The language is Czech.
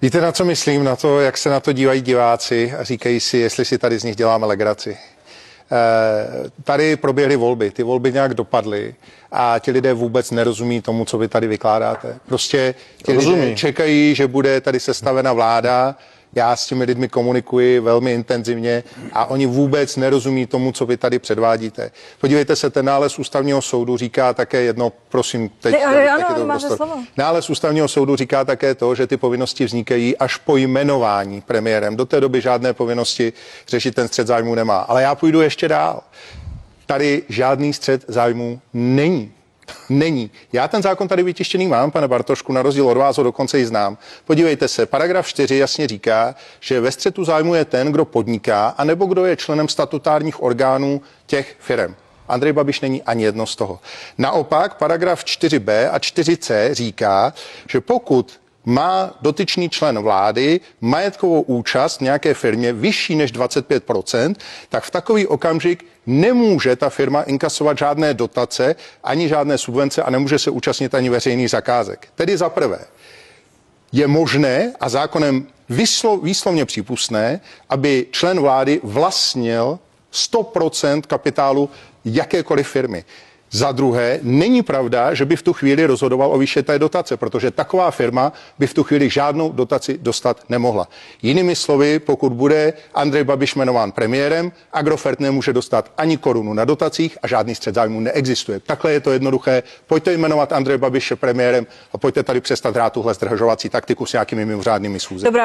Víte, na co myslím? Na to, jak se na to dívají diváci a říkají si, jestli si tady z nich děláme legraci. Tady proběhly volby, ty volby nějak dopadly a ti lidé vůbec nerozumí tomu, co vy tady vykládáte. Prostě ti lidé čekají, že bude tady sestavena vláda. Já s těmi lidmi komunikuji velmi intenzivně a oni vůbec nerozumí tomu, co vy tady předvádíte. Podívejte se, ten nález ústavního soudu říká také jedno, prosím, teď nález ústavního soudu říká také to, že ty povinnosti vznikají až po jmenování premiérem. Do té doby žádné povinnosti řešit ten střet zájmů nemá. Ale já půjdu ještě dál. Tady žádný střet zájmů není. Není. Já ten zákon tady vytištěný mám, pane Bartošku, na rozdíl od vás ho dokonce i znám. Podívejte se, paragraf 4 jasně říká, že ve střetu zájmu je ten, kdo podniká, anebo kdo je členem statutárních orgánů těch firem. Andrej Babiš není ani jedno z toho. Naopak, paragraf 4b a 4c říká, že pokud má dotyčný člen vlády majetkovou účast v nějaké firmě vyšší než 25%, tak v takový okamžik nemůže ta firma inkasovat žádné dotace, ani žádné subvence a nemůže se účastnit ani veřejných zakázek. Tedy za prvé, je možné a zákonem výslovně přípustné, aby člen vlády vlastnil 100% kapitálu jakékoliv firmy. Za druhé, není pravda, že by v tu chvíli rozhodoval o výši té dotace, protože taková firma by v tu chvíli žádnou dotaci dostat nemohla. Jinými slovy, pokud bude Andrej Babiš jmenován premiérem, Agrofert nemůže dostat ani korunu na dotacích a žádný střet zájmů neexistuje. Takhle je to jednoduché. Pojďte jmenovat Andreje Babiše premiérem a pojďte tady přestat hrát tuhle zdržovací taktiku s nějakými mimořádnými schůzemi.